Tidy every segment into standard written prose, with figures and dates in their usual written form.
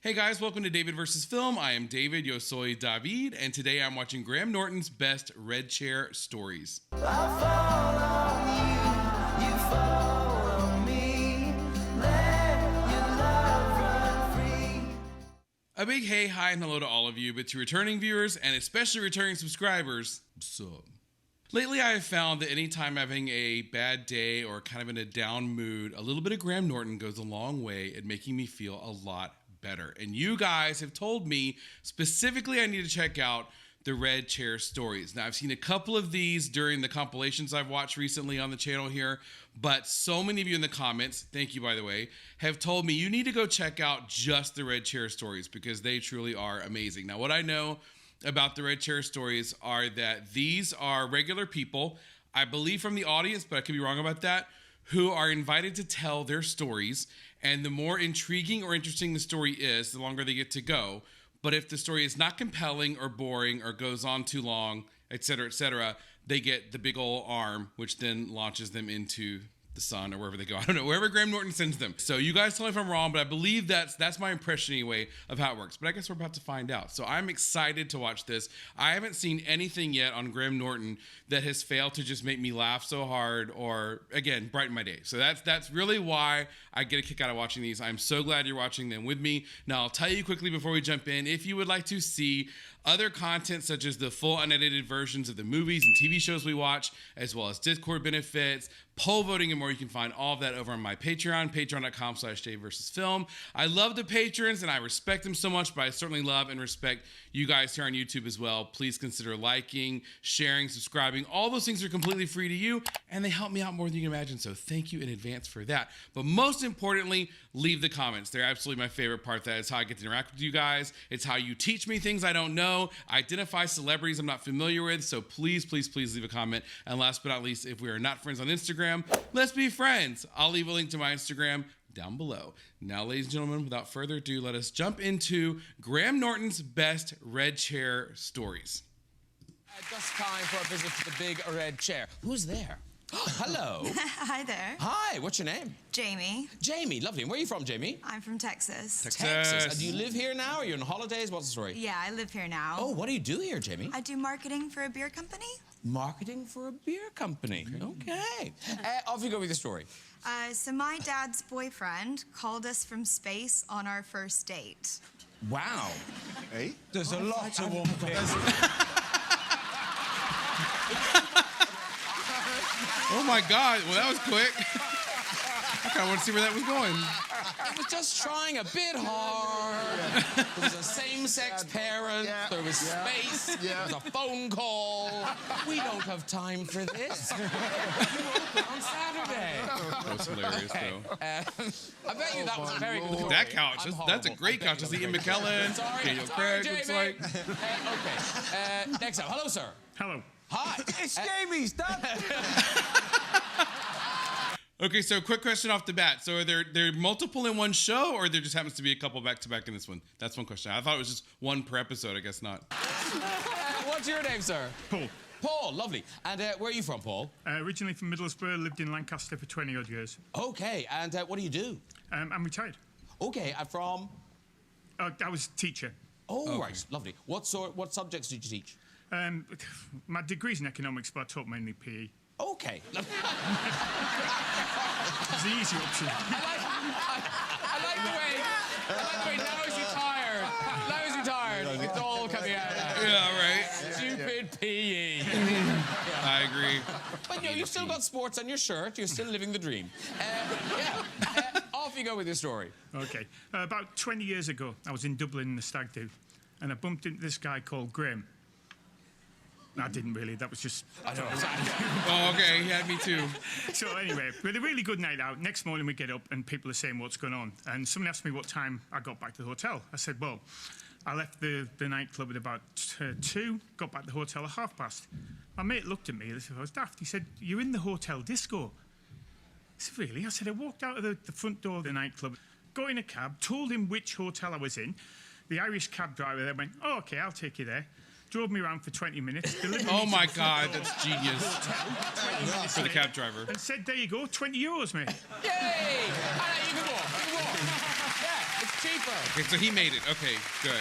Hey guys, welcome to David vs. Film. I am David, yo soy David, and today I'm watching Graham Norton's best red chair stories. A big hey, hi, and hello to all of you, but to returning viewers, and especially returning subscribers, what's up? Lately, I have found that anytime I'm having a bad day or kind of in a down mood, a little bit of Graham Norton goes a long way at making me feel a lot better. And you guys have told me specifically I need to check out the red chair stories. Now, I've seen a couple of these during the compilations I've watched recently on the channel here, but so many of you in the comments, thank you by the way, have told me you need to go check out just the red chair stories because they truly are amazing. Now, what I know about the red chair stories are that these are regular people, I believe from the audience, but I could be wrong about that, who are invited to tell their stories. And the more intriguing or interesting the story is, the longer they get to go. But if the story is not compelling or boring or goes on too long, etc., they get the big ol' arm, which then launches them into the sun or wherever they go. I don't know, wherever Graham Norton sends them. So you guys tell me if I'm wrong, but I believe that's my impression anyway of how it works. But I guess we're about to find out. So I'm excited to watch this. I haven't seen anything yet on Graham Norton that has failed to just make me laugh so hard or, again, brighten my day. So that's really why I get a kick out of watching these. I'm so glad you're watching them with me. Now, I'll tell you quickly before we jump in, if you would like to see other content such as the full unedited versions of the movies and TV shows we watch, as well as Discord benefits, poll voting, and more, you can find all of that over on my Patreon, patreon.com/DaveVersusFilm. I love the patrons and I respect them so much, but I certainly love and respect you guys here on YouTube as well. Please consider liking, sharing, subscribing. All those things are completely free to you, and they help me out more than you can imagine, so thank you in advance for that. But most importantly, leave the comments. They're absolutely my favorite part. That is how I get to interact with you guys. It's how you teach me things I don't know, identify celebrities I'm not familiar with, so please, please, please leave a comment. And last but not least, if we are not friends on Instagram, let's be friends. I'll leave a link to my Instagram down below. Now, ladies and gentlemen, without further ado, let us jump into Graham Norton's best red chair stories. Just time for a visit to the big red chair. Who's there? Hello. Hi there. Hi, what's your name? Jamie. Jamie, lovely. And where are you from, Jamie? I'm from Texas. Texas. And do you live here now? Are you on holidays? What's the story? Yeah, I live here now. Oh, what do you do here, Jamie? I do marketing for a beer company. Marketing for a beer company. Okay. Off you go with the story. So my dad's boyfriend called us from space on our first date. Wow. Hey? There's a lot to unpick. Oh my God, well that was quick. I kind of want to see where that was going. It was just trying a bit hard. There was a same-sex parent. There was space. There was a phone call. We don't have time for this. You open on Saturday. That was hilarious, though. I bet you that was a very good story. That couch, that's a great couch. It's Ian McKellen, Daniel Craig, looks like. Okay, next up. Hello, sir. Hello. Hi. It's Jamie's dad. Okay, so quick question off the bat. So are there multiple in one show, or there just happens to be a couple back-to-back in this one? That's one question. I thought it was just one per episode. I guess not. What's your name, sir? Paul. Paul, lovely. And where are you from, Paul? Originally from Middlesbrough, lived in Lancaster for 20-odd years. Okay, and what do you do? I'm retired. Okay, and from? I was a teacher. Oh, Okay. right, lovely. What subjects did you teach? My degree's in economics, but I taught mainly PE. Okay. It's the easy option. I like the way now he's retired. Now he's retired. It's all coming out now. Yeah, right. Stupid PE. I agree. But you've still got sports on your shirt. You're still living the dream. Off you go with your story. Okay. About 20 years ago, I was in Dublin in the stag do, and I bumped into this guy called Graham. I didn't really. That was just... I don't know. Oh, okay. He had me too. So anyway, we had a really good night out. Next morning we get up and people are saying what's going on. And someone asked me what time I got back to the hotel. I said, well, I left the nightclub at about 2, got back to the hotel at 5:30. My mate looked at me as if I was daft. He said, you're in the hotel disco. I said, really? I said, I walked out of the front door of the nightclub, got in a cab, told him which hotel I was in. The Irish cab driver there went, oh, OK, I'll take you there. Drove me around for 20 minutes. Oh my God, that's genius. For the cab driver. And said, there you go, €20, mate. Yay! You can walk. Yeah, it's cheaper. Okay, so he made it. Okay, good.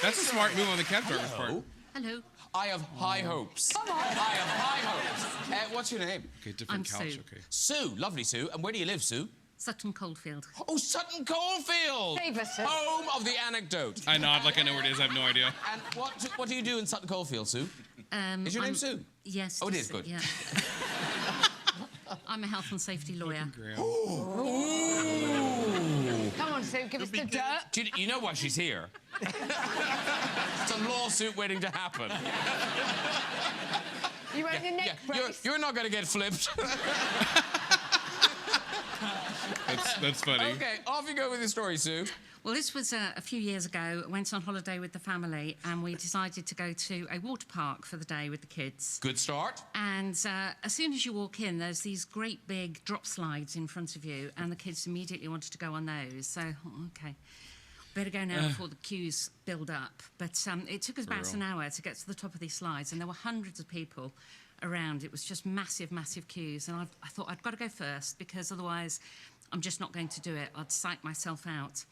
That's a smart move on the cab driver's part. Hello. I have high hopes. Come on. I have high hopes. What's your name? Okay, different I'm couch. Sue. Okay. Sue. Lovely, Sue. And where do you live, Sue? Sutton Coldfield. Oh, Sutton Coldfield. Home of the anecdote. I nod like I know where it is. I have no idea. And what do you do in Sutton Coldfield, Sue? Is your name Sue? Yes. Oh, it is good. Yeah. I'm a health and safety lawyer. Come on, Sue, give us the dirt. Do you know why she's here? It's a lawsuit waiting to happen. You wearing a neck brace? You're not going to get flipped. That's funny. Okay, off you go with the story, Sue. Well, this was a few years ago. I went on holiday with the family and we decided to go to a water park for the day with the kids. Good start. And as soon as you walk in, there's these great big drop slides in front of you and the kids immediately wanted to go on those. So, okay, better go now before the queues build up. But it took us about an hour to get to the top of these slides and there were hundreds of people around. It was just massive, massive queues. And I thought I'd got to go first because otherwise I'm just not going to do it. I'd psych myself out.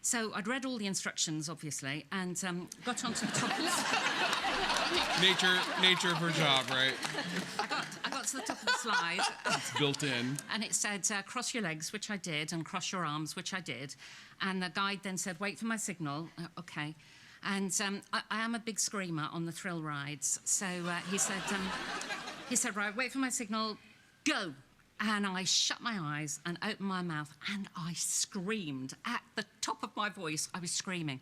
So I'd read all the instructions, obviously, and got onto the top of the... Nature of her job, right? I got to the top of the slide. It's built in. And it said, cross your legs, which I did, and cross your arms, which I did. And the guide then said, wait for my signal. OK. And I am a big screamer on the thrill rides. So he said, right, wait for my signal, go. And I shut my eyes and opened my mouth and I screamed. At the top of my voice, I was screaming.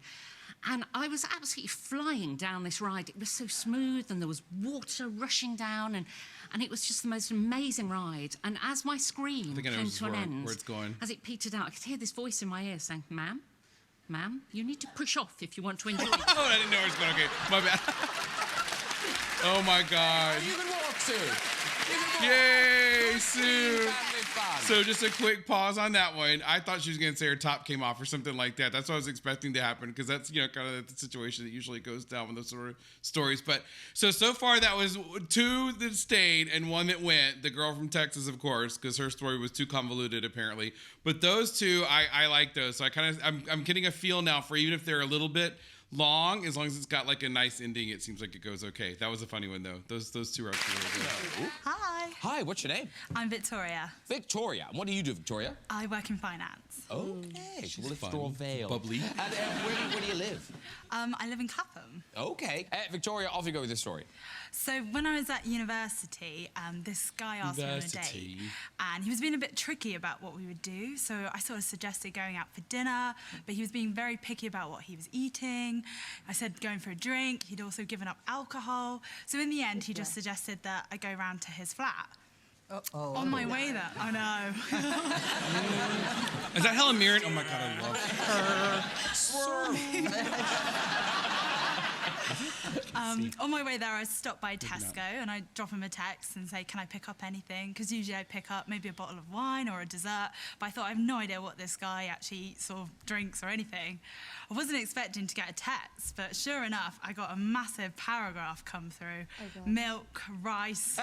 And I was absolutely flying down this ride. It was so smooth and there was water rushing down and it was just the most amazing ride. And as my scream came to an end, where it's going. as it petered out, I could hear this voice in my ear saying, ma'am, you need to push off if you want to enjoy it. Oh, I didn't know it was going. Okay, my bad. Oh, my God. You can walk, Sue. Yay, Sue. So just a quick pause on that one. I thought she was going to say her top came off or something like that. That's what I was expecting to happen because that's, kind of the situation that usually goes down with those sort of stories. But so far that was 2 that stayed and 1 that went. The girl from Texas, of course, because her story was too convoluted apparently. But those 2, I like those. So I'm getting a feel now for even if they're a little bit long, as long as it's got like a nice ending, it seems like it goes okay. That was a funny one though. Those 2 are actually really good. Hi. Hi, what's your name? I'm Victoria. Victoria. And what do you do, Victoria? I work in finance. Okay, she will lift your veil. Bubbly. And where do you live? I live in Clapham. Okay. Victoria, off you go with this story. So when I was at university, this guy asked me on a date, and he was being a bit tricky about what we would do. So I sort of suggested going out for dinner, but he was being very picky about what he was eating. I said going for a drink. He'd also given up alcohol. So in the end, he just suggested that I go round to his flat. On my way there. Oh, no. Is that Helen Mirren? Oh, my God, I love her. On my way there, I stopped by Tesco and I drop him a text and say, can I pick up anything? Because usually I pick up maybe a bottle of wine or a dessert, but I thought I have no idea what this guy actually eats or drinks or anything. I wasn't expecting to get a text, but sure enough, I got a massive paragraph come through. Milk, rice,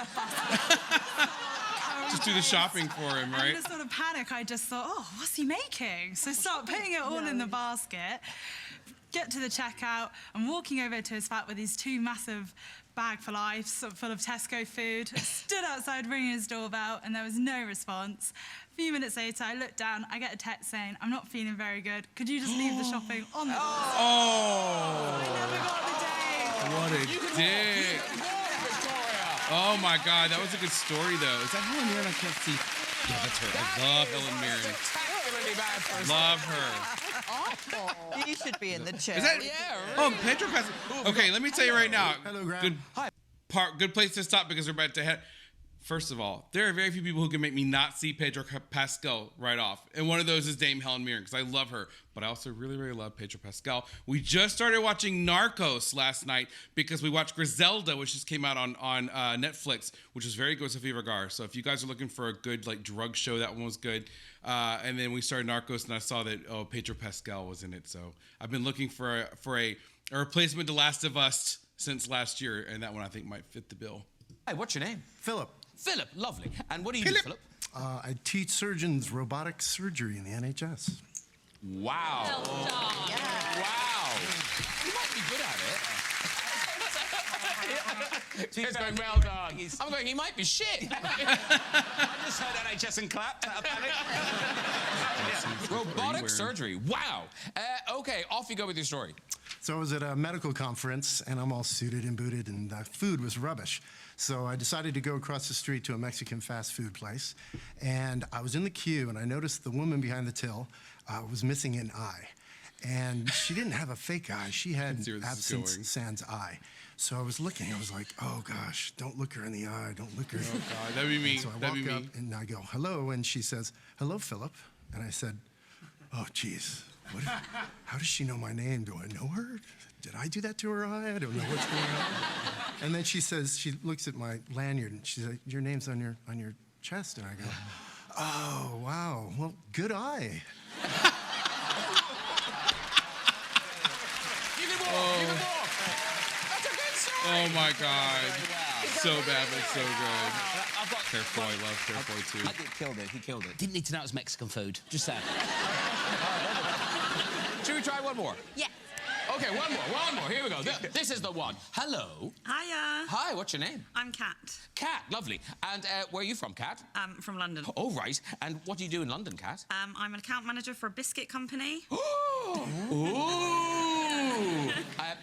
Just do the shopping for him, right? in a sort of panic, I just thought, oh, what's he making? So start putting it all in the basket. Get to the checkout. I'm walking over to his flat with these 2 massive bag for life, full of Tesco food. Stood outside ringing his doorbell, and there was no response. A few minutes later, I look down. I get a text saying, "I'm not feeling very good. Could you just leave the shopping on the doorstep?" I never got the day. What a dick. Oh my God, that was a good story though. Is that Helen Mirren? I can't see. Yeah, that's her. I love Helen Mirren. Love her. You should be in the chair. Is that? Yeah, Oh, Pedro Pascal. Okay, let me tell you right now. Hello, Graham. Good place to stop because we're about to head. First of all, there are very few people who can make me not see Pedro Pascal right off. And one of those is Dame Helen Mirren, because I love her. But I also really, really love Pedro Pascal. We just started watching Narcos last night because we watched Griselda, which just came out on Netflix, which is very good with Sofia Vergara. So if you guys are looking for a good drug show, that one was good. And then we started Narcos, and I saw that Pedro Pascal was in it. So I've been looking for a replacement to Last of Us since last year, and that one I think might fit the bill. Hey, what's your name? Philip. Philip, lovely. And what do you do, Philip? I teach surgeons robotic surgery in the NHS. Wow. Well done. Wow. You might be good at it. He's going, well done. I'm going, he might be shit. I just heard NHS and clapped. Robotic surgery. Wow. Okay, off you go with your story. So I was at a medical conference, and I'm all suited and booted, and the food was rubbish. So I decided to go across the street to a Mexican fast food place, and I was in the queue, and I noticed the woman behind the till was missing an eye. And she didn't have a fake eye. She had absence sans eye. So I was looking. I was like, oh, gosh, don't look her in the eye. Don't look her. Oh, God, that'd be me. So I walk up, and I go, hello, and she says, hello, Philip. And I said, oh, geez. How does she know my name? Do I know her? Did I do that to her eye? I don't know what's going on. And then she says, she looks at my lanyard, and she's like, your name's on your chest. And I go, oh, wow. Well, good eye. You can walk. You can walk. That's a good story. Oh, my God. So bad, but so good. Careful, I love Careful, too. He killed it. He killed it. Didn't need to know it was Mexican food. Just saying. Should we try one more? Yeah. Okay, one more. Here we go. This is the one. Hello. Hiya. Hi, what's your name? I'm Kat. Kat, lovely. And where are you from, Kat? From London. Oh, right. And what do you do in London, Kat? I'm an account manager for a biscuit company. Ooh.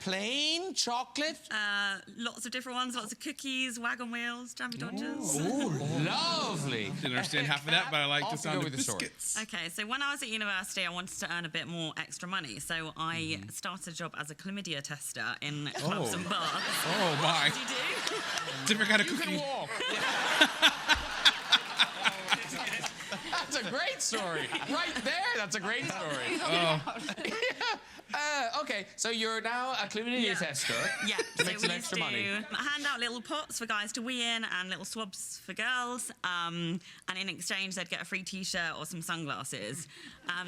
Plain chocolate? Lots of different ones, lots of cookies, wagon wheels, jammy dodgers. Ooh, lovely. Didn't understand half of that, but I like the sound of the story. biscuits. Okay, so when I was at university, I wanted to earn a bit more extra money, so I started a job as a chlamydia tester in clubs and bars. Oh, my. What do you do? Different kind of You cookie. can walk. That's a great story. Right there, that's a great story. Okay, so you're now a chlamydia tester. Yeah, To so make some we extra used to money. hand out little pots for guys to wee in and little swabs for girls. And in exchange, they'd get a free T-shirt or some sunglasses.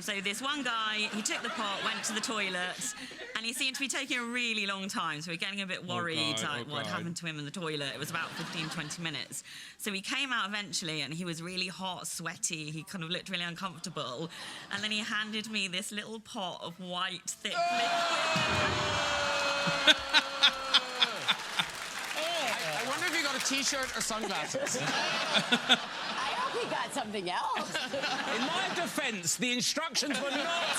So this one guy, he took the pot, went to the toilet, and he seemed to be taking a really long time. So we're getting a bit worried, what had happened to him in the toilet. It was about 15, 20 minutes. So he came out eventually, and he was really hot, sweaty. He kind of looked really uncomfortable. And then he handed me this little pot of white, thick liquid. I wonder if you got a T-shirt or sunglasses. I hope he got something else. In my defence, the instructions were not.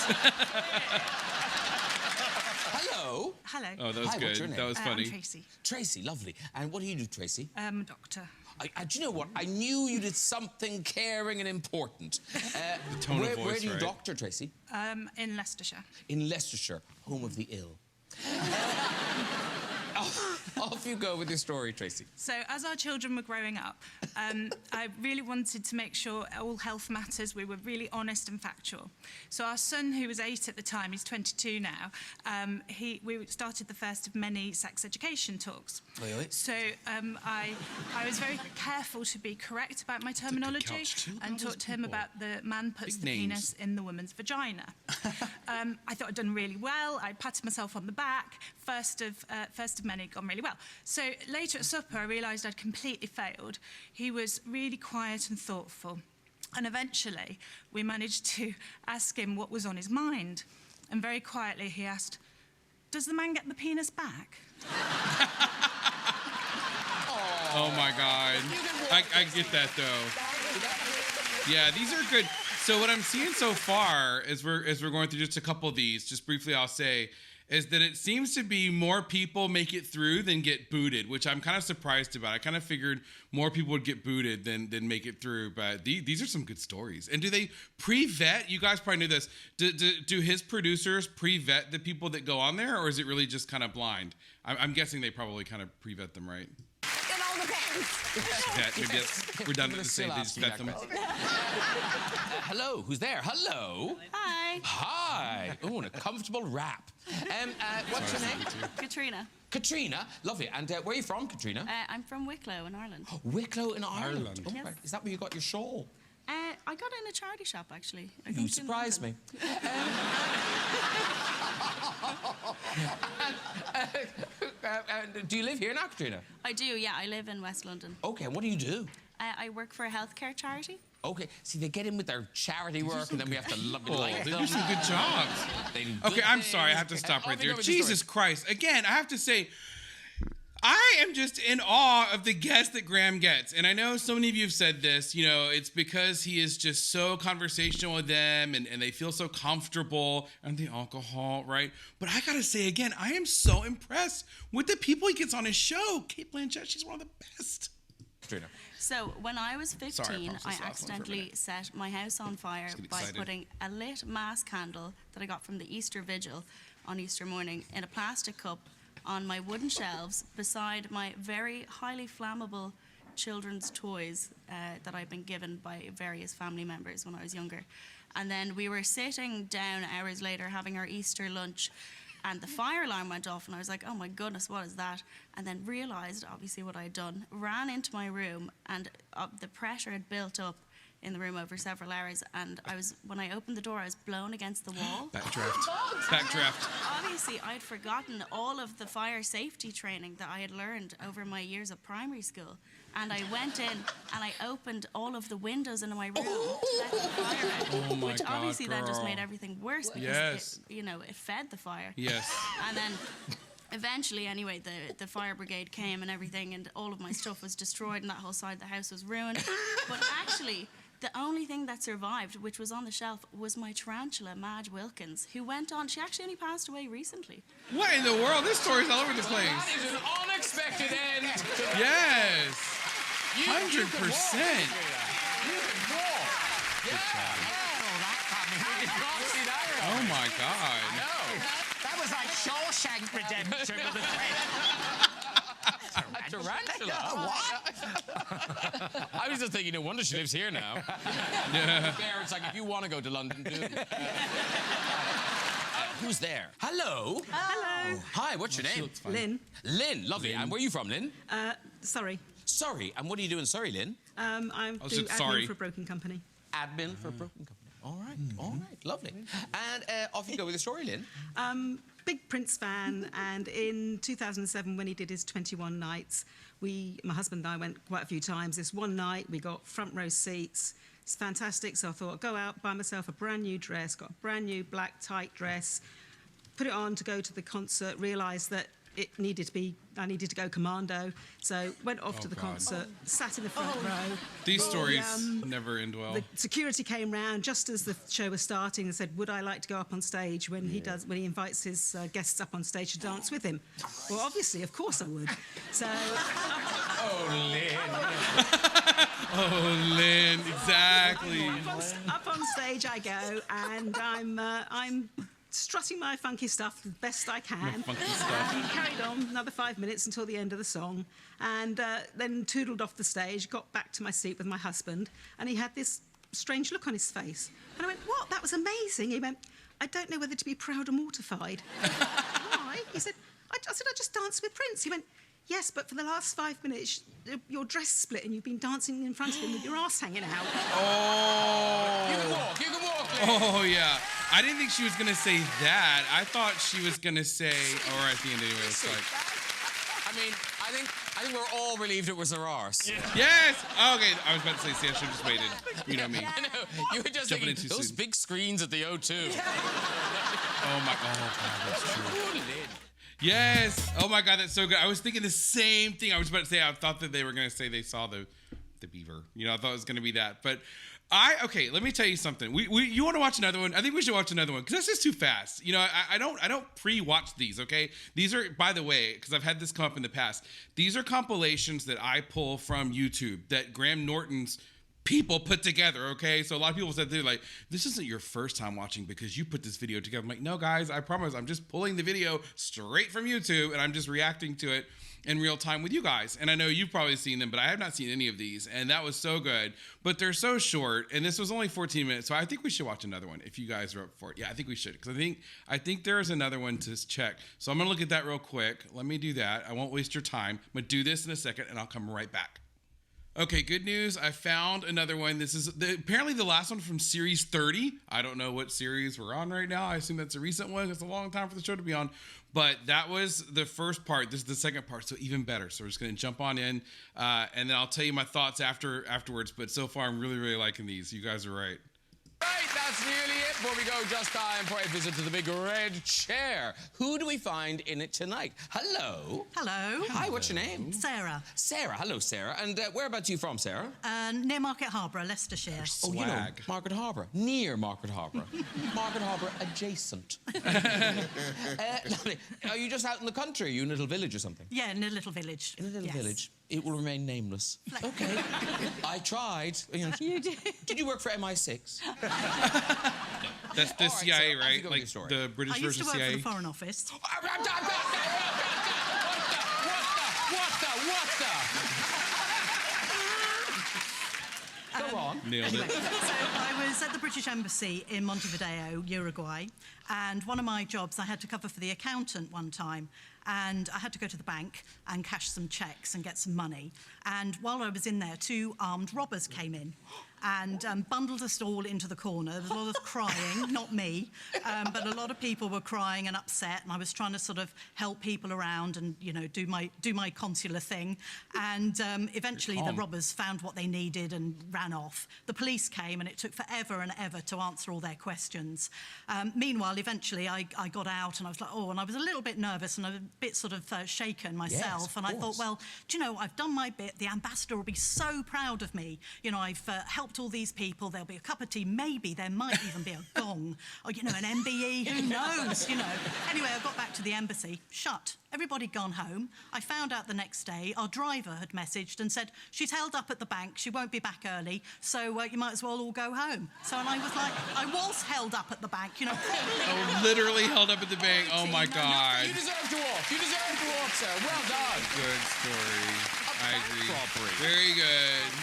Hello. Hello. Oh, that was Hi, what's your good. name? That was funny. I'm Tracy. Tracy, lovely. And what do you do, Tracy? I'm a doctor. Do you know what? I knew you did something caring and important. tone of voice, where do you right? doctor, Tracy? In Leicestershire. In Leicestershire, home of the ill. Off you go with your story, Tracy. So as our children were growing up, I really wanted to make sure all health matters, we were really honest and factual. So our son, who was 8 at the time, he's 22 now, we started the first of many sex education talks. Really? So I was very careful to be correct about my terminology and talk to him about the man puts the penis in the woman's vagina. I thought I'd done really well. I patted myself on the back. First of many, gone really well. So later at supper, I realised I'd completely failed. He was really quiet and thoughtful. And eventually, we managed to ask him what was on his mind. And very quietly, he asked, does the man get the penis back? Oh, my God. I get that, though. Yeah, these are good. So what I'm seeing so far, as we're going through just a couple of these, just briefly I'll say, is that it seems to be more people make it through than get booted, which I'm kind of surprised about. I kind of figured more people would get booted than make it through, but these are some good stories. And do they pre-vet? You guys probably knew this. Do his producers pre-vet the people that go on there, or is it really just kind of blind? I'm guessing they probably kind of pre-vet them, right? It all depends. Maybe that's redundant to say they just vet them. Hello, who's there? Hello. Hi. Hi. Oh, and a comfortable wrap. What's your name? Katrina. Katrina. Lovely. And where are you from, Katrina? I'm from Wicklow in Ireland. Wicklow in Ireland. Ireland. Oh, Yes. right. Is that where you got your shawl? I got it in a charity shop, actually. You surprised me. Do you live here now, Katrina? I do, yeah. I live in West London. Okay, and what do you do? I work for a healthcare charity. Okay, see, they get in with their charity work, and then we have to like They them. do some good jobs. They do Okay, good I'm sorry. I have to things. stop right Off you there. go with the Jesus story. Christ. Again, I have to say, I am just in awe of the guests that Graham gets. And I know so many of you have said this, you know, it's because he is just so conversational with them and they feel so comfortable and the alcohol, right? But I gotta say again, I am so impressed with the people he gets on his show. Kate Blanchett, she's one of the best. Trina. So when I was 15, Sorry, I I paused this last one for a accidentally minute. set my house on fire get by excited. putting a lit mass candle that I got from the Easter Vigil on Easter morning in a plastic cup on my wooden shelves beside my very highly flammable children's toys that I'd been given by various family members when I was younger. And then we were sitting down hours later having our Easter lunch, and the fire alarm went off, and I was like, oh my goodness, what is that? And then realized, obviously, what I'd done, ran into my room, and the pressure had built up in the room over several hours, and when I opened the door, I was blown against the wall. Backdraft. Backdraft. Obviously, I'd forgotten all of the fire safety training that I had learned over my years of primary school. And I went in and I opened all of the windows in my room to let the fire out, Oh my which God, obviously then just girl. made everything worse because Yes. it fed the fire. Yes. And then eventually, anyway, the fire brigade came and everything, and all of my stuff was destroyed, and that whole side of the house was ruined. But actually, the only thing that survived, which was on the shelf, was my tarantula, Madge Wilkins, who went on. She actually only passed away recently. What in the world? This story's all over the place. That is an unexpected end. Yes. You can 100%. walk. You can walk. Yeah. We did not see that. Oh my God. No. That was like Shawshank Redemption with a A tarantula? What? I was just thinking, no wonder she lives here now. Yeah. It's like, if you want to go to London, do. Who's there? Hello. Hello. Hi, what's your name? Lynn. Lynn, lovely. And where are you from, Lynn? Sorry. Surrey. And what do you do in Surrey, Lynn? I do admin for a broken company. Admin for a broken company. All right, all right, lovely. And off you go with the story, Lynn. Big Prince fan, and in 2007, when he did his 21 nights, my husband and I went quite a few times. This one night, we got front row seats. It's fantastic, so I thought, go out, buy myself a brand new dress, got a brand new black tight dress, put it on to go to the concert, realised that I needed to go commando, so went off to the concert, sat in the front row. These stories never end well. The security came round just as the show was starting and said, would I like to go up on stage when he invites his guests up on stage to dance with him? Well, obviously, of course I would. So... Oh, Lynn. Oh, Lynn, exactly. Up on stage I go, and I'm strutting my funky stuff the best I can. Funky stuff. And carried on another 5 minutes until the end of the song, and then toodled off the stage, got back to my seat with my husband, and he had this strange look on his face. And I went, what? That was amazing. He went, I don't know whether to be proud or mortified. Why? He said, I said, I just danced with Prince. He went, yes, but for the last 5 minutes, your dress split and you've been dancing in front of him with your ass hanging out. Oh. You can walk, Lynn. Oh, yeah. I didn't think she was going to say that. I thought she was going to say, or at the end anyway, it's like... I mean, I think we're all relieved it was her arse. Yeah. Yes! Okay, I was about to say, see, I should have just waited. You know me. I know. You were just Jumping thinking, in too those soon. big screens at the O2. Oh, God, that's true. Ooh, Lynn. Yes! Oh, my God, that's so good. I was thinking the same thing. I was about to say, I thought that they were going to say they saw the beaver. You know, I thought it was going to be that. But okay, let me tell you something. You want to watch another one? I think we should watch another one because that's just too fast. You know, I don't pre-watch these. Okay, these are, by the way, because I've had this come up in the past. These are compilations that I pull from YouTube that Graham Norton's people put together. Okay, so a lot of people said they're like, this isn't your first time watching because you put this video together. I'm like, no, guys, I promise, I'm just pulling the video straight from YouTube and I'm just reacting to it in real time with you guys. And I know you've probably seen them, but I have not seen any of these. And that was so good. But they're so short. And this was only 14 minutes. So I think we should watch another one if you guys are up for it. Yeah, I think we should. Because I think there is another one to check. So I'm going to look at that real quick. Let me do that. I won't waste your time. I'm going to do this in a second and I'll come right back. Okay, good news. I found another one. This is apparently the last one from series 30. I don't know what series we're on right now. I assume that's a recent one. It's a long time for the show to be on. But that was the first part. This is the second part, so even better. So we're just going to jump on in, and then I'll tell you my thoughts afterwards. But so far, I'm really, really liking these. You guys are right. Right, that's nearly it. Before we go, just time for a visit to the big red chair. Who do we find in it tonight? Hello. Hello. Hi, what's your name? Sarah. Sarah. Hello, Sarah. And whereabouts are you from, Sarah? Near Market Harbour, Leicestershire. Oh, you know, Market Harbour. Near Market Harbour. Market Harbour adjacent. Lovely. Are you just out in the country? Are you in a little village or something? Yeah, in a little village. In a little village. It will remain nameless. Okay. I tried. You did. Did you work for MI6? That's the CIA, right? Like the British I used version to work CIA. for the Foreign Office. What the? Go on. Nailed it. So I was at the British Embassy in Montevideo, Uruguay, and one of my jobs, I had to cover for the accountant one time, and I had to go to the bank and cash some checks and get some money. And while I was in there, 2 armed robbers came in and bundled us all into the corner. There was a lot of crying, not me, but a lot of people were crying and upset, and I was trying to sort of help people around and, you know, do my consular thing. And eventually the robbers found what they needed and ran off. The police came, and it took forever and ever to answer all their questions. Meanwhile, eventually I got out, and I was like, oh, and I was a little bit nervous and a bit sort of shaken myself. Yes, and I thought, well, do you know, I've done my bit. The ambassador will be so proud of me. You know, I've helped all these people. There'll be a cup of tea. Maybe there might even be a gong or, you know, an MBE. Who knows, you know. Anyway, I got back to the embassy. Shut. Everybody gone home. I found out the next day our driver had messaged and said, she's held up at the bank. She won't be back early, so you might as well all go home. So, and I was like, I was held up at the bank, you know. Oh, literally held up at the bank. Oh, my God. You deserve to walk. You deserve to walk, sir. Well done. Good story. I agree. Robbery. Very good.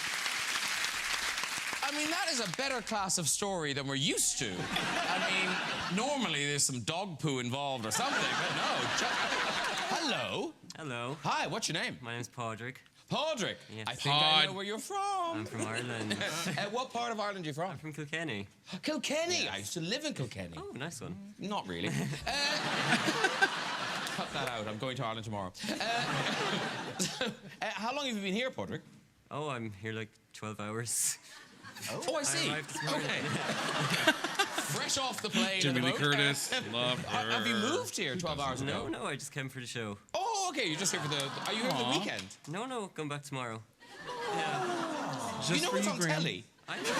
I mean, that is a better class of story than we're used to. I mean, normally there's some dog poo involved or something, but no. Hello. Hello. Hi, what's your name? My name's Padraig. Padraig. Yes. I think I know where you're from. I'm from Ireland. What part of Ireland are you from? I'm from Kilkenny. Kilkenny? Yes. I used to live in Kilkenny. Oh, nice one. Not really. Cut that out. I'm going to Ireland tomorrow. How long have you been here, Padraig? Oh, I'm here like 12 hours. Oh, I see. I arrived this morning. Okay. Fresh off the plane. Jamie Lee Curtis. Love her. Have you moved here 12 hours ago? No, I just came for the show. Oh, okay. You're just here for the... Are you here for the weekend? No, come back tomorrow. Yeah. Just you know for what's you, on Graham. telly? I know.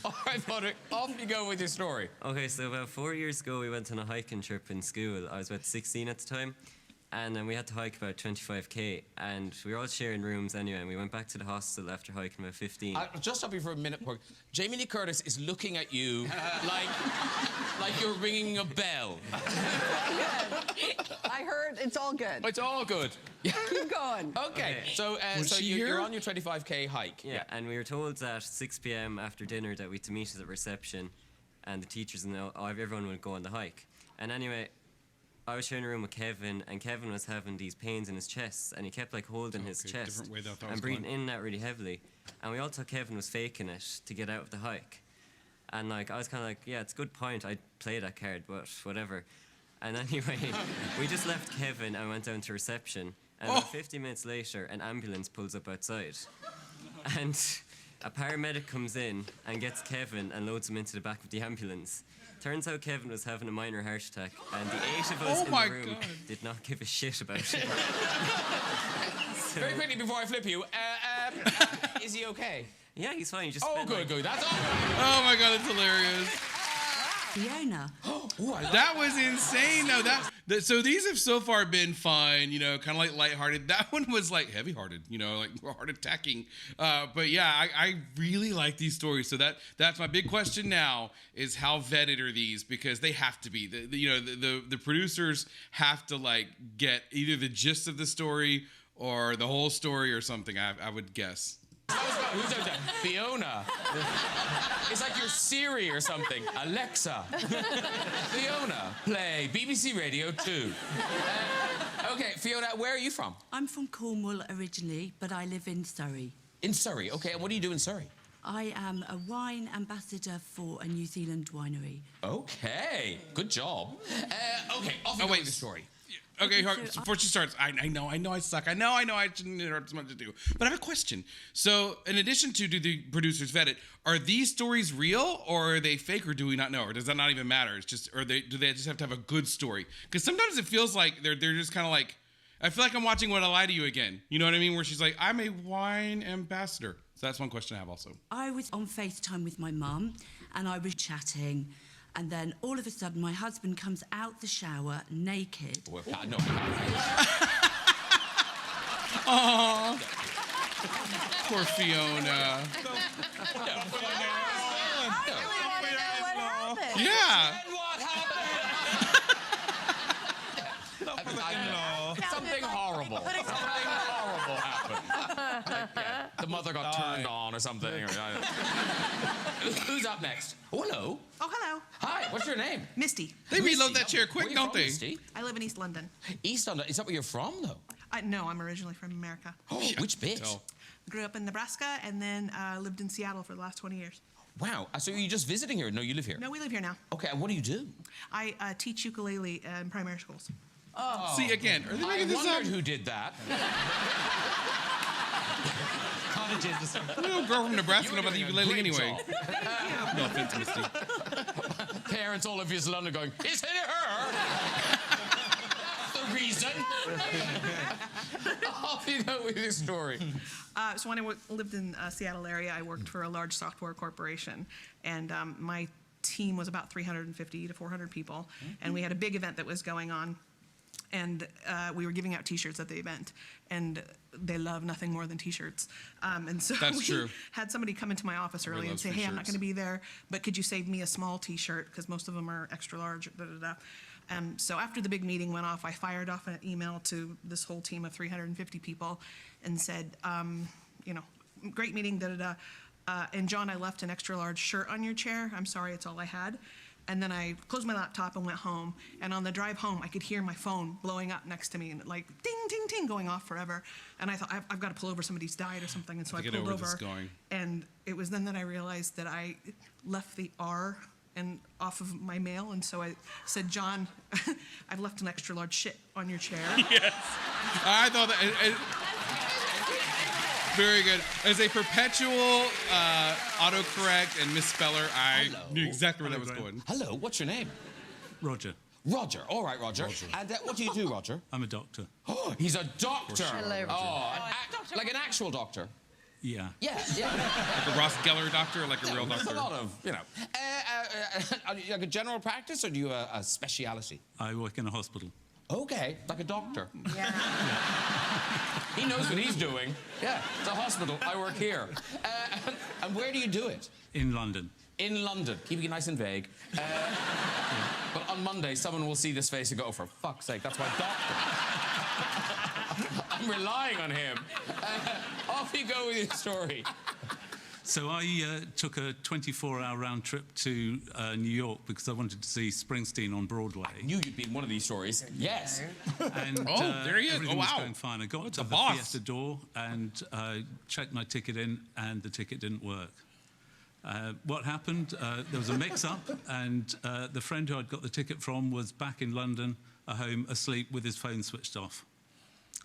All right, Padraig, off you go with your story. Okay, so about 4 years ago, we went on a hiking trip in school. I was about 16 at the time. And then we had to hike about 25k, and we were all sharing rooms anyway, and we went back to the hostel after hiking about 15. Just stop you for a minute, Padraig. Jamie Lee Curtis is looking at you like you're ringing a bell. I heard it's all good. It's all good. Keep going. Okay, so you're on your 25k hike. Yeah, and we were told at 6 p.m. after dinner that we had to meet at the reception, and the teachers and everyone would go on the hike. And anyway, I was sharing a room with Kevin, and Kevin was having these pains in his chest, and he kept like holding his chest and breathing in and out really heavily. And we all thought Kevin was faking it to get out of the hike. And like I was kind of like, yeah, it's a good point. I'd play that card, but whatever. And anyway, we just left Kevin and went down to reception. And about 50 minutes later, an ambulance pulls up outside, and a paramedic comes in and gets Kevin and loads him into the back of the ambulance. Turns out Kevin was having a minor heart attack, and the 8 of us in the room did not give a shit about it. Very quickly before I flip you, is he okay? Yeah, he's fine. He just good. That's all. Oh my God, that's hilarious. Fiona. That was insane. No, so these have so far been fun, you know, kind of like lighthearted. That one was like heavy-hearted, you know, like heart attacking. But yeah, I really like these stories. So that's my big question now is how vetted are these? Because they have to be. The producers have to like get either the gist of the story or the whole story or something. I would guess. Who's that? Fiona. It's like your Siri or something. Alexa. Fiona, play BBC Radio 2. Okay, Fiona, where are you from? I'm from Cornwall originally, but I live in Surrey. In Surrey, okay. And what do you do in Surrey? I am a wine ambassador for a New Zealand winery. Okay, good job. Okay, off you go with the story. Okay, before she starts, I know I suck. I know I shouldn't interrupt as much as do. But I have a question. So, in addition to do the producers vet it, are these stories real or are they fake or do we not know? Or does that not even matter? It's just, do they just have to have a good story? Because sometimes it feels like they're just kind of like, I feel like I'm watching Would I Lie to You Again. You know what I mean? Where she's like, I'm a wine ambassador. So that's one question I have also. I was on FaceTime with my mum and I was chatting. And then all of a sudden, my husband comes out the shower naked. Well, no. Aww. Poor Fiona. Yeah. Something horrible. Happened. The mother got turned on or something. Who's up next? Oh, hello. Oh, hello. Hi, what's your name? Misty. They reload that chair quick, don't they? Misty? I live in East London. East London? Is that where you're from, though? No, I'm originally from America. Oh, which bit? Grew up in Nebraska and then lived in Seattle for the last 20 years. Wow. So you're just visiting here? No, you live here? No, we live here now. Okay, and what do you do? I teach ukulele in primary schools. Oh. See, again, are they making this up? I wondered who did that. Little girl from Nebraska know about the ukulele anyway. No offense, Misty. Parents all over East London going, is it her? The reason. Off you go with your story. So when I lived in Seattle area, I worked for a large software corporation, and my team was about 350 to 400 people, and we had a big event that was going on. And we were giving out T-shirts at the event, and they love nothing more than T-shirts. And so we had somebody come into my office early and say, "Hey, I'm not going to be there, but could you save me a small T-shirt because most of them are extra large." So after the big meeting went off, I fired off an email to this whole team of 350 people and said, "Great meeting, and John, I left an extra large shirt on your chair. I'm sorry, it's all I had." And then I closed my laptop and went home. And on the drive home, I could hear my phone blowing up next to me and like ding, ding, ding going off forever. And I thought, I've got to pull over, somebody's died or something. And so I pulled over. And it was then that I realized that I left the R and off of my mail. And so I said, "John, I've left an extra large shit on your chair." Yes. I thought that. Very good. As a perpetual autocorrect and misspeller, I knew exactly where that was going. Hello, what's your name? Roger. Roger. All right, Roger. And what do you do, Roger? I'm a doctor. Oh, he's a doctor. Hello, Roger. Like an actual doctor. Yeah. Yeah. Like a Ross Geller doctor or like a real doctor? There's a lot of, are you like a general practice or do you have a speciality? I work in a hospital. Okay, like a doctor. Yeah. He knows what he's doing. Yeah, it's a hospital. I work here. And where do you do it? In London. In London. Keeping it nice and vague. But on Monday, someone will see this face and go, "Oh, for fuck's sake, that's my doctor." I'm relying on him. Off you go with your story. So I took a 24-hour round trip to New York because I wanted to see Springsteen on Broadway. I knew you'd be in one of these stories. Yes. And there he is. everything was going fine. I got to the theatre door and checked my ticket in, and the ticket didn't work. What happened? There was a mix-up, and the friend who I'd got the ticket from was back in London, at home, asleep with his phone switched off.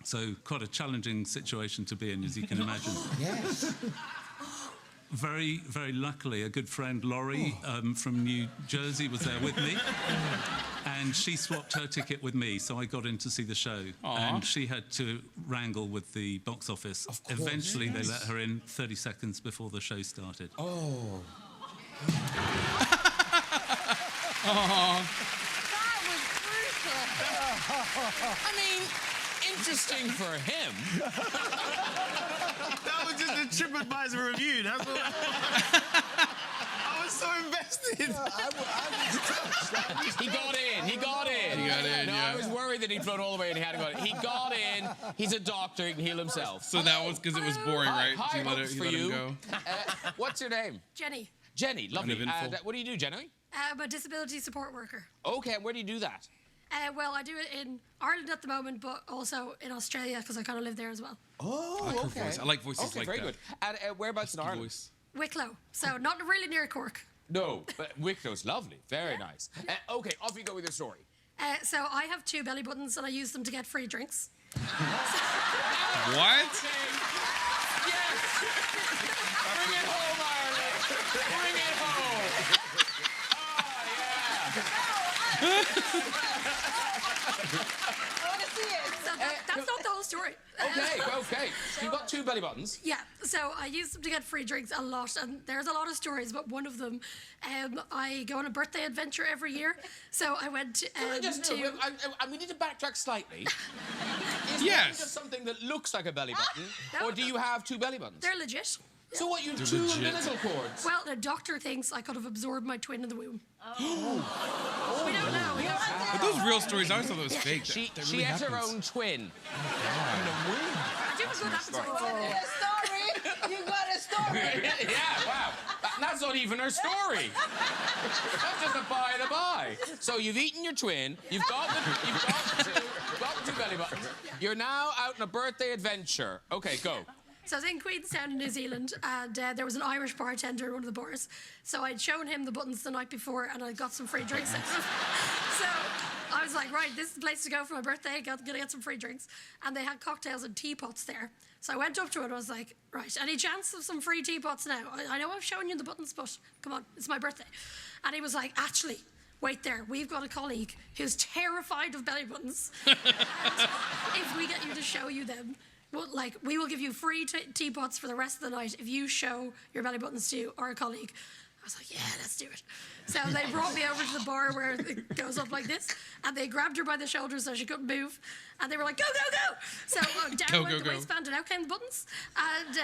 So quite a challenging situation to be in, as you can imagine. Yes. Very, very luckily, a good friend, Laurie, from New Jersey, was there with me. And she swapped her ticket with me, so I got in to see the show. Aww. And she had to wrangle with the box office. Of course. Eventually, they let her in 30 seconds before the show started. Oh. Aww. That was brutal. I mean, interesting for him. That was just a TripAdvisor review. That's what I was so invested. He got in. He got in. He got in, No, yeah. I was worried that he'd float all the way and he hadn't got in. He got in. He's a doctor. He can heal himself. So that was because it was boring, right? Hi, You let hopes it- for let him you. go. What's your name? Jenny. Jenny, lovely. Uneventful. What do you do, Jenny? I'm a disability support worker. Okay, and where do you do that? Well, I do it in Ireland at the moment, but also in Australia because I kind of live there as well. Oh, I like her okay. voice. I like voices okay, like very that. good. And whereabouts in Ireland? Voice. Wicklow, so not really near Cork. No, but Wicklow's lovely. Very nice. Okay, off you go with your story. So I have 2 belly buttons and I use them to get free drinks. What? Yes! Bring it home, Ireland! Bring it home! Oh, yeah! I want to see it. So that's not the whole story. Okay. So you've got 2 belly buttons. Yeah, so I use them to get free drinks a lot, and there's a lot of stories, but one of them, I go on a birthday adventure every year. So I went to... we need to backtrack slightly. Is Yes. just something that looks like a belly button, or do you have 2 belly buttons? They're legit. So what, you have They're 2 legit. umbilical cords? Well, the doctor thinks I could have absorbed my twin in the womb. Oh. We don't know. But those real stories, I always thought that was fake. She really has her happens. own twin. I do have a good appetite. You got a story. Yeah, wow. That's not even her story. That's just a by the by. So you've eaten your twin, you've got the 2 belly buttons. You're now out on a birthday adventure. Okay, go. So I was in Queenstown, in New Zealand, and there was an Irish bartender in one of the bars. So I'd shown him the buttons the night before, and I got some free drinks. So I was like, right, this is the place to go for my birthday. Gonna get some free drinks. And they had cocktails and teapots there. So I went up to it and I was like, right, any chance of some free teapots now? I know I've shown you the buttons, but come on, it's my birthday. And he was like, actually, wait there, we've got a colleague who's terrified of belly buttons. And if we get you to show you them, well, we will give you free teapots for the rest of the night if you show your belly buttons to our colleague. I was like, yeah, let's do it. So they brought me over to the bar where it goes up like this, and they grabbed her by the shoulders so she couldn't move, and they were like, go, go, go! So down went the waistband, and out came the buttons, and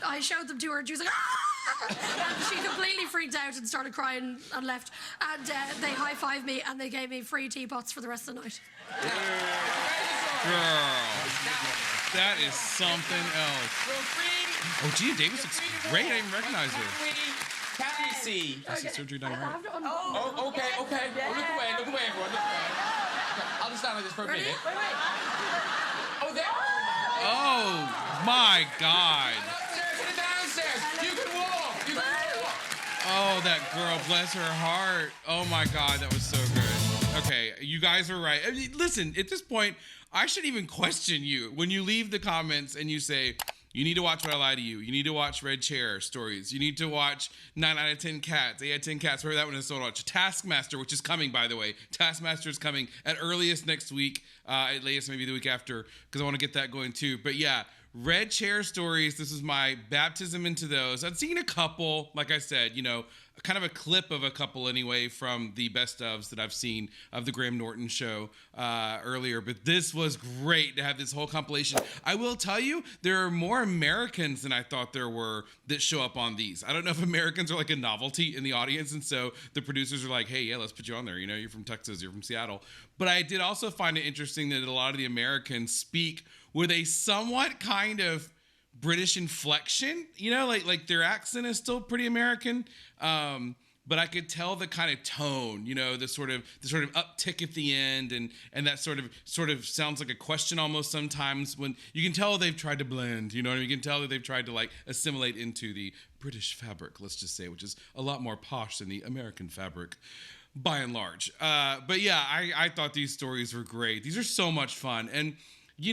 I showed them to her, and she was like, ah! And she completely freaked out and started crying and left, and they high-fived me, and they gave me free teapots for the rest of the night. Girl. That is something else. Oh, Gina Davis looks great. I didn't even recognize her. Can we see? Plastic surgery done right. Oh, okay. Oh, look away, everyone. Look away. Okay. I'll just stand like this for a minute. Oh, there. Oh, my God. Downstairs. You can walk. Oh, that girl, bless her heart. Oh, my God, that was so good. Okay, you guys are right. I mean, listen, at this point, I shouldn't even question you when you leave the comments and you say, you need to watch When I Lie to You. You need to watch Red Chair stories. You need to watch 9 out of 10 Cats. 8 out of 10 Cats. Where that one is so much. Taskmaster, which is coming, by the way. Taskmaster is coming at earliest next week. At latest, maybe the week after, because I want to get that going too. But yeah, Red Chair stories. This is my baptism into those. I've seen a couple, like I said, kind of a clip of a couple anyway from the best ofs that I've seen of the Graham Norton show earlier. But this was great to have this whole compilation. I will tell you, there are more Americans than I thought there were that show up on these. I don't know if Americans are like a novelty in the audience, and so the producers are like, hey, yeah, let's put you on there. You're from Texas, you're from Seattle. But I did also find it interesting that a lot of the Americans speak with a somewhat kind of British inflection, like their accent is still pretty American, but I could tell the kind of tone, the sort of uptick at the end, and that sort of sounds like a question almost sometimes, when you can tell they've tried to blend, you can tell that they've tried to like assimilate into the British fabric, let's just say, which is a lot more posh than the American fabric, by and large. But yeah, I thought these stories were great. These are so much fun, and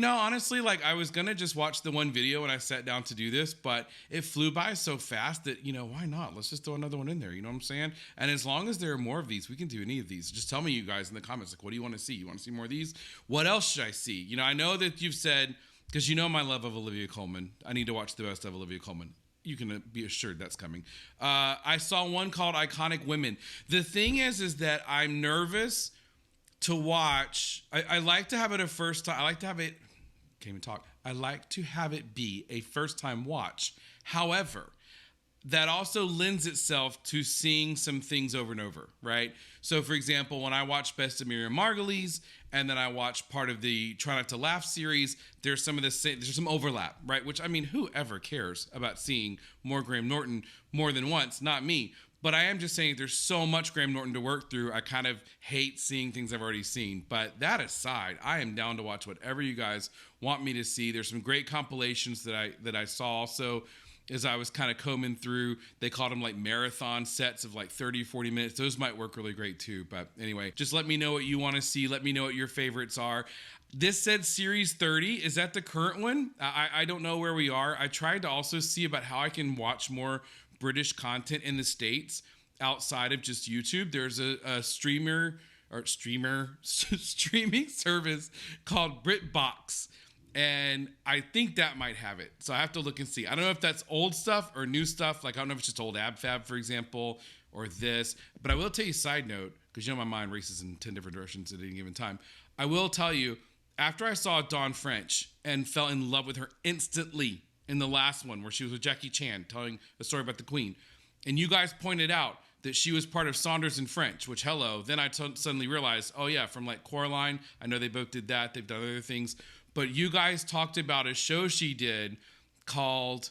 honestly, I was going to just watch the one video when I sat down to do this, but it flew by so fast that, why not? Let's just throw another one in there, you know what I'm saying? And as long as there are more of these, we can do any of these. Just tell me, you guys, in the comments, what do you want to see? You want to see more of these? What else should I see? I know that you've said, because my love of Olivia Colman, I need to watch the best of Olivia Colman. You can be assured that's coming. I saw one called Iconic Women. The thing is that I'm nervous to watch. I like to have it a first time. I like to have it, can't even talk. I like to have it be a first time watch. However, that also lends itself to seeing some things over and over, right? So for example, when I watch Best of Miriam Margolyes, and then I watch part of the Try Not to Laugh series, there's some overlap, right? Which, whoever cares about seeing more Graham Norton more than once? Not me. But I am just saying there's so much Graham Norton to work through. I kind of hate seeing things I've already seen. But that aside, I am down to watch whatever you guys want me to see. There's some great compilations that I saw also as I was kind of combing through. They called them like marathon sets of like 30, 40 minutes. Those might work really great too. But anyway, just let me know what you want to see. Let me know what your favorites are. This said Series 30. Is that the current one? I don't know where we are. I tried to also see about how I can watch more British content in the States outside of just YouTube. There's a streaming service called BritBox. And I think that might have it. So I have to look and see. I don't know if that's old stuff or new stuff. Like, I don't know if it's just old AbFab, for example, or this. But I will tell you a side note, because my mind races in 10 different directions at any given time. I will tell you, after I saw Dawn French and fell in love with her instantly in the last one where she was with Jackie Chan telling a story about the Queen, and you guys pointed out that she was part of Saunders and French, which, hello, then I suddenly realized, oh yeah, from like Coraline, I know they both did that. They've done other things. But you guys talked about a show she did called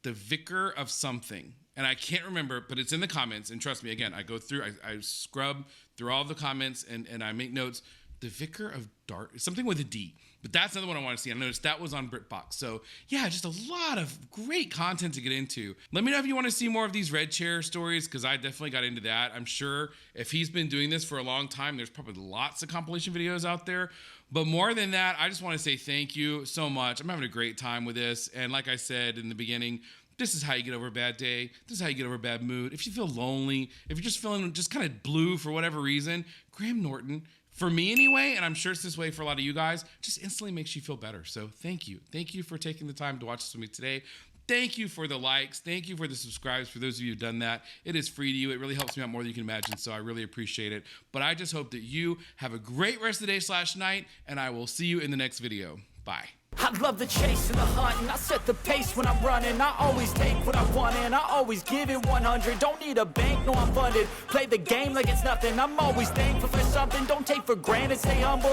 The Vicar of Something. And I can't remember, but it's in the comments. And trust me, again, I go through, I scrub through all the comments and I make notes. The Vicar of Dark, something with a D. But that's another one I want to see. I noticed that was on BritBox. So yeah, just a lot of great content to get into. Let me know if you want to see more of these Red Chair stories, because I definitely got into that. I'm sure if he's been doing this for a long time, there's probably lots of compilation videos out there. But more than that, I just want to say thank you so much. I'm having a great time with this. And like I said in the beginning, this is how you get over a bad day. This is how you get over a bad mood. If you feel lonely, if you're just feeling just kind of blue for whatever reason, Graham Norton, for me anyway, and I'm sure it's this way for a lot of you guys, just instantly makes you feel better. So thank you. Thank you for taking the time to watch this with me today. Thank you for the likes. Thank you for the subscribes. For those of you who've done that, it is free to you. It really helps me out more than you can imagine, so I really appreciate it. But I just hope that you have a great rest of the day/night, and I will see you in the next video. Bye. I love the chase and the hunt, and I set the pace when I'm running. I always take what I want, and I always give it 100. Don't need a bank, no, I'm funded. Play the game like it's nothing. I'm always thankful for something. Don't take for granted, stay humble.